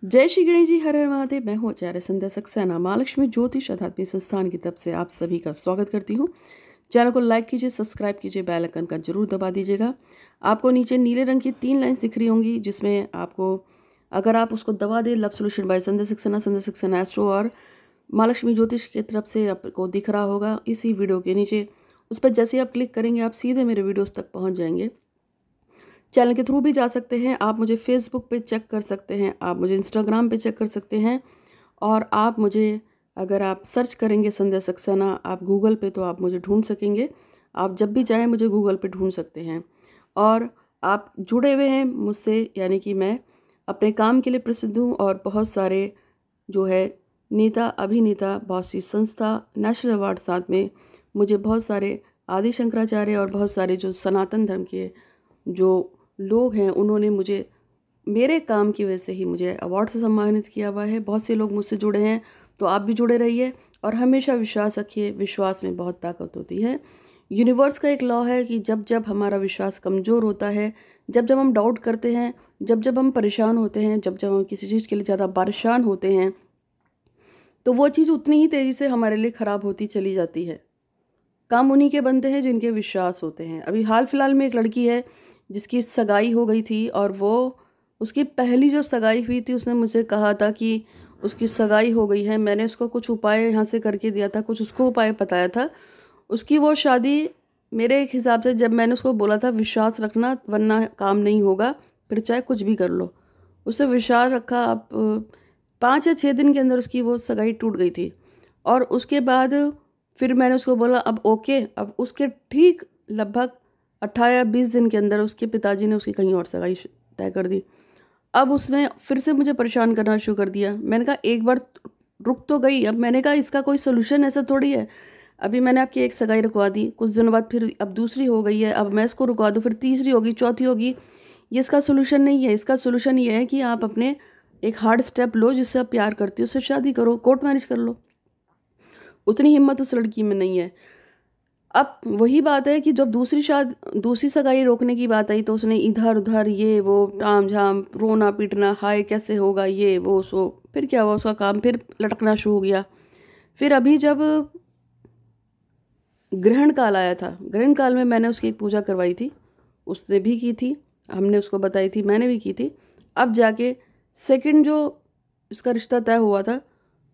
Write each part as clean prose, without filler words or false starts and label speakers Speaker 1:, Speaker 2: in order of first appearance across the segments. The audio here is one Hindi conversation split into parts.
Speaker 1: जय श्री गणेश जी, हर हर महादेव। मैं हूँ आचार्य संध्या सक्सेना, महालक्ष्मी ज्योतिष आध्यात्मिक संस्थान की तरफ से आप सभी का स्वागत करती हूँ। चैनल को लाइक कीजिए, सब्सक्राइब कीजिए, बेल आइकन का जरूर दबा दीजिएगा। आपको नीचे नीले रंग की 3 लाइन्स दिख रही होंगी, जिसमें आपको अगर आप उसको दबा दें, लव सोल्यूशन बाय संध्या सक्सेना एस्ट्रो और महालक्ष्मी ज्योतिष की तरफ से आपको दिख रहा होगा इसी वीडियो के नीचे। उस पर जैसे आप क्लिक करेंगे, आप सीधे मेरे वीडियोज़ तक पहुँच जाएंगे। चैनल के थ्रू भी जा सकते हैं, आप मुझे फेसबुक पे चेक कर सकते हैं, आप मुझे इंस्टाग्राम पे चेक कर सकते हैं, और आप मुझे अगर आप सर्च करेंगे संध्या सक्सेना आप गूगल पे, तो आप मुझे ढूंढ सकेंगे। आप जब भी चाहें मुझे गूगल पे ढूंढ सकते हैं। और आप जुड़े हुए हैं मुझसे, यानी कि मैं अपने काम के लिए प्रसिद्ध हूँ, और बहुत सारे जो है नेता अभिनेता, बहुत सी संस्था, नेशनल अवार्ड, साथ में मुझे बहुत सारे आदि शंकराचार्य और बहुत सारे जो सनातन धर्म के जो लोग हैं, उन्होंने मुझे मेरे काम की वजह से ही मुझे अवार्ड से सम्मानित किया हुआ है। बहुत से लोग मुझसे जुड़े हैं, तो आप भी जुड़े रहिए और हमेशा विश्वास रखिए। विश्वास में बहुत ताकत होती है। यूनिवर्स का एक लॉ है कि जब जब हमारा विश्वास कमज़ोर होता है, जब जब हम डाउट करते हैं, जब जब हम परेशान होते हैं, जब जब हम किसी चीज़ के लिए ज़्यादा परेशान होते हैं, तो वो चीज़ उतनी ही तेज़ी से हमारे लिए ख़राब होती चली जाती है। काम उन्हीं के बनते हैं जिनके विश्वास होते हैं। अभी हाल फिलहाल में एक लड़की है जिसकी सगाई हो गई थी, और वो उसकी पहली जो सगाई हुई थी, उसने मुझे कहा था कि उसकी सगाई हो गई है। मैंने उसको कुछ उपाय यहाँ से करके दिया था, कुछ उसको उपाय बताया था। उसकी वो शादी, मेरे एक हिसाब से, जब मैंने उसको बोला था विश्वास रखना वरना काम नहीं होगा, फिर चाहे कुछ भी कर लो, उससे विश्वास रखा। अब 5 या 6 दिन के अंदर उसकी वो सगाई टूट गई थी। और उसके बाद फिर मैंने उसको बोला अब ओके, अब उसके ठीक लगभग 18 या 20 दिन के अंदर उसके पिताजी ने उसकी कहीं और सगाई तय कर दी। अब उसने फिर से मुझे परेशान करना शुरू कर दिया। मैंने कहा एक बार रुक तो गई। अब मैंने कहा इसका कोई सोल्यूशन ऐसा थोड़ी है। अभी मैंने आपकी एक सगाई रुकवा दी, कुछ दिनों बाद फिर अब दूसरी हो गई है, अब मैं इसको रुकवा दूँ, फिर तीसरी होगी, चौथी होगी। ये इसका सोल्यूशन नहीं है। इसका सोल्यूशन ये है कि आप अपने एक हार्ड स्टेप लो, जिससे आप प्यार करती हो उससे शादी करो, कोर्ट मैरिज कर लो। उतनी हिम्मत उस लड़की में नहीं है। अब वही बात है कि जब दूसरी सगाई रोकने की बात आई, तो उसने इधर उधर ये वो ताम झाम, रोना पीटना, हाय कैसे होगा ये वो सो। फिर क्या हुआ, उसका काम फिर लटकना शुरू हो गया। फिर अभी जब ग्रहण काल आया था, ग्रहण काल में मैंने उसकी एक पूजा करवाई थी, उसने भी की थी, हमने उसको बताई थी, मैंने भी की थी। अब जाके सेकंड जो इसका रिश्ता तय हुआ था,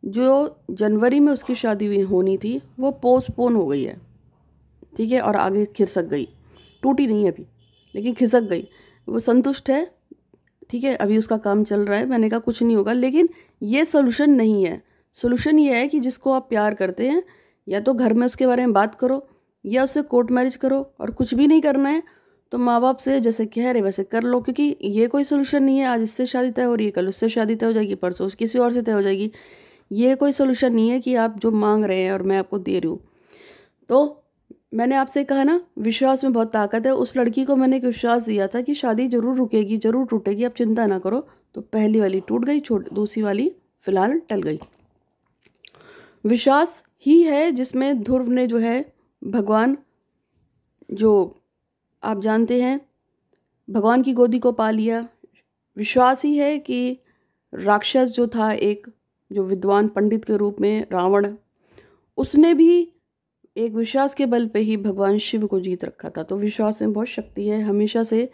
Speaker 1: जो जनवरी में उसकी शादी हुई होनी थी, वो पोस्टपोन हो गई है। ठीक है, और आगे खिसक गई, टूटी नहीं है अभी, लेकिन खिसक गई। वो संतुष्ट है, ठीक है, अभी उसका काम चल रहा है। मैंने कहा कुछ नहीं होगा, लेकिन ये सोल्यूशन नहीं है। सोल्यूशन ये है कि जिसको आप प्यार करते हैं, या तो घर में उसके बारे में बात करो, या उससे कोर्ट मैरिज करो, और कुछ भी नहीं करना है तो माँ बाप से जैसे कह रहे वैसे कर लो। क्योंकि ये कोई सोल्यूशन नहीं है, आज इससे शादी तय हो रही है, कल उससे शादी तय हो जाएगी, परसों किसी और से तय हो जाएगी। ये कोई सोल्यूशन नहीं है कि आप जो मांग रहे हैं और मैं आपको दे रही हूँ। तो मैंने आपसे कहा ना, विश्वास में बहुत ताकत है। उस लड़की को मैंने एक विश्वास दिया था कि शादी जरूर रुकेगी, जरूर टूटेगी, आप चिंता ना करो। तो पहली वाली टूट गई, दूसरी वाली फिलहाल टल गई। विश्वास ही है जिसमें ध्रुव ने जो है भगवान, जो आप जानते हैं, भगवान की गोदी को पा लिया। विश्वास ही है कि राक्षस जो था, एक जो विद्वान पंडित के रूप में रावण, उसने भी एक विश्वास के बल पे ही भगवान शिव को जीत रखा था। तो विश्वास में बहुत शक्ति है, हमेशा से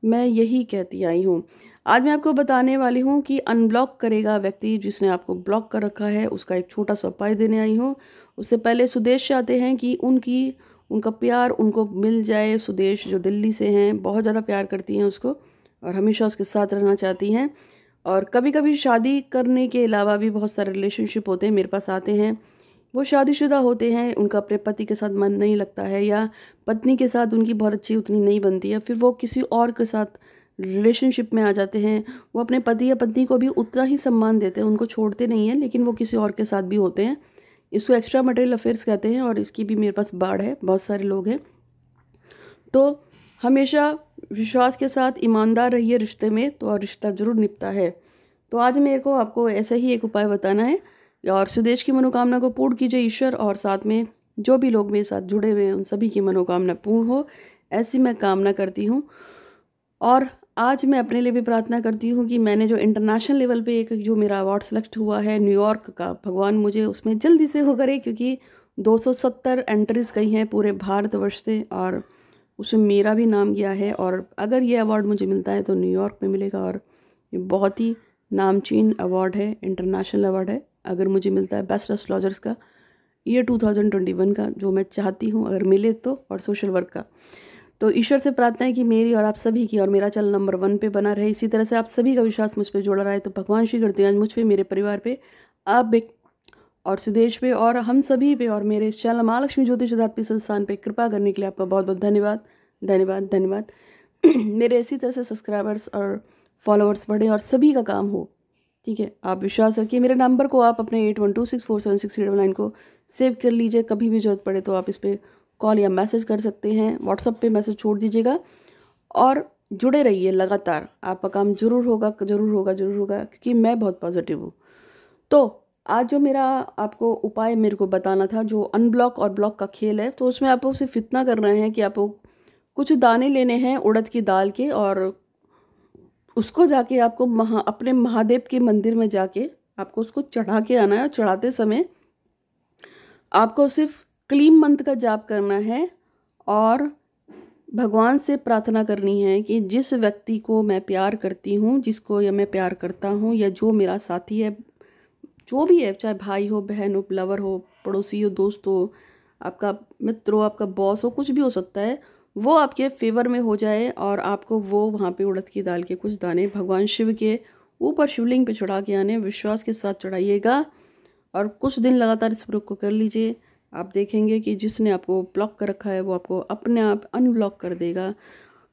Speaker 1: मैं यही कहती आई हूँ। आज मैं आपको बताने वाली हूँ कि अनब्लॉक करेगा व्यक्ति जिसने आपको ब्लॉक कर रखा है, उसका एक छोटा सा उपाय देने आई हूँ। उससे पहले सुदेश चाहते हैं कि उनका प्यार उनको मिल जाए। सुदेश जो दिल्ली से हैं, बहुत ज़्यादा प्यार करती हैं उसको और हमेशा उसके साथ रहना चाहती हैं। और कभी कभी शादी करने के अलावा भी बहुत सारे रिलेशनशिप होते हैं, मेरे पास आते हैं। वो शादीशुदा होते हैं, उनका अपने पति के साथ मन नहीं लगता है, या पत्नी के साथ उनकी बहुत अच्छी उतनी नहीं बनती है, फिर वो किसी और के साथ रिलेशनशिप में आ जाते हैं। वो अपने पति या पत्नी को भी उतना ही सम्मान देते हैं, उनको छोड़ते नहीं हैं, लेकिन वो किसी और के साथ भी होते हैं। इसको एक्स्ट्रा मैरिटल अफेयर्स कहते हैं, और इसकी भी मेरे पास बाढ़ है, बहुत सारे लोग हैं। तो हमेशा विश्वास के साथ ईमानदार रहिए रिश्ते में, तो रिश्ता जरूर निपटा है। तो आज मेरे को आपको ऐसा ही एक उपाय बताना है, और सुदेश की मनोकामना को पूर्ण कीजिए ईश्वर, और साथ में जो भी लोग मेरे साथ जुड़े हुए हैं उन सभी की मनोकामना पूर्ण हो, ऐसी मैं कामना करती हूँ। और आज मैं अपने लिए भी प्रार्थना करती हूँ कि मैंने जो इंटरनेशनल लेवल पे एक जो मेरा अवार्ड सेलेक्ट हुआ है न्यूयॉर्क का, भगवान मुझे उसमें जल्दी से हो करे, क्योंकि 270 एंट्रीज़ गई हैं पूरे भारतवर्ष से और उसमें मेरा भी नाम गया है। और अगर ये अवार्ड मुझे मिलता है तो न्यूयॉर्क में मिलेगा और ये बहुत ही नामचीन अवार्ड है, इंटरनेशनल अवार्ड है। अगर मुझे मिलता है बेस्ट एस्ट्रोलॉजर्स का ईयर 2021 का, जो मैं चाहती हूँ अगर मिले तो, और सोशल वर्क का, तो ईश्वर से प्रार्थना है कि मेरी और आप सभी की और मेरा चैनल नंबर 1 पे बना रहे। इसी तरह से आप सभी का विश्वास मुझ पे जुड़ा रहा है। तो भगवान श्री करते हैं आज मुझ पे, मेरे परिवार पे, आप पे और सुदेश पे और हम सभी पे और मेरे इस चैनल महालक्ष्मी ज्योतिष अध्यात्मिक संस्थान पे कृपा करने के लिए आपका बहुत बहुत धन्यवाद, धन्यवाद, धन्यवाद। मेरे इसी तरह से सब्सक्राइबर्स और फॉलोअर्स बढ़े और सभी का काम हो। ठीक है, आप विश्वास रखिए। मेरे नंबर को आप अपने 8126476399 को सेव कर लीजिए। कभी भी जरूरत पड़े तो आप इस पर कॉल या मैसेज कर सकते हैं। व्हाट्सएप पे मैसेज छोड़ दीजिएगा और जुड़े रहिए लगातार। आपका काम जरूर होगा, जरूर होगा, जरूर होगा, क्योंकि मैं बहुत पॉजिटिव हूँ। तो आज जो मेरा आपको उपाय मेरे को बताना था, जो अनब्लॉक और ब्लॉक का खेल है, तो उसमें आपको सिर्फ इतना करना है कि आपको कुछ दाने लेने हैं उड़द की दाल के और उसको जाके आपको अपने महादेव के मंदिर में जाके आपको उसको चढ़ा के आना है। और चढ़ाते समय आपको सिर्फ क्लीम मंत्र का जाप करना है और भगवान से प्रार्थना करनी है कि जिस व्यक्ति को मैं प्यार करती हूँ, जिसको या मैं प्यार करता हूँ, या जो मेरा साथी है, जो भी है, चाहे भाई हो, बहन हो, लवर हो, पड़ोसी हो, दोस्त हो, आपका मित्र हो, आपका बॉस हो, कुछ भी हो सकता है, वो आपके फेवर में हो जाए और आपको वो वहाँ पे उड़द की दाल के कुछ दाने भगवान शिव के ऊपर शिवलिंग पे चढ़ा के आने। विश्वास के साथ चढ़ाइएगा और कुछ दिन लगातार इस प्रयोग को कर लीजिए। आप देखेंगे कि जिसने आपको ब्लॉक कर रखा है वो आपको अपने आप अनब्लॉक कर देगा।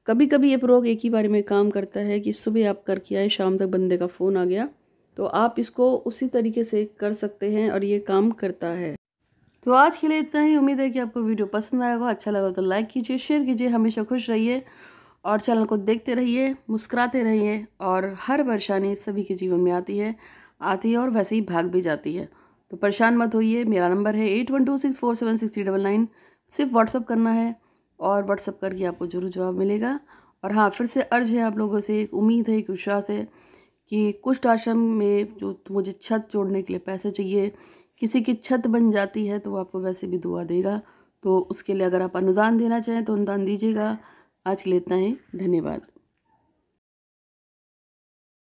Speaker 1: कभी कभी ये प्रयोग एक ही बार में काम करता है कि सुबह आप करके आए, शाम तक बंदे का फ़ोन आ गया, तो आप इसको उसी तरीके से कर सकते हैं और ये काम करता है। तो आज के लिए इतना ही। उम्मीद है कि आपको वीडियो पसंद आया होगा। अच्छा लगा तो लाइक कीजिए, शेयर कीजिए। हमेशा खुश रहिए और चैनल को देखते रहिए, मुस्कुराते रहिए। और हर परेशानी सभी के जीवन में आती है और वैसे ही भाग भी जाती है, तो परेशान मत होइए। मेरा नंबर है 8126476399। सिर्फ व्हाट्सअप करना है और व्हाट्सअप करके आपको जरूर जवाब मिलेगा। और हाँ, फिर से अर्ज है आप लोगों से, एक उम्मीद है, एक विश्वास है कि कुष्ठ आश्रम में जो मुझे छत जोड़ने के लिए पैसे चाहिए, किसी की छत बन जाती है तो वो आपको वैसे भी दुआ देगा। तो उसके लिए अगर आप अनुदान देना चाहें तो अनुदान दीजिएगा। आज के लिए इतना ही, धन्यवाद।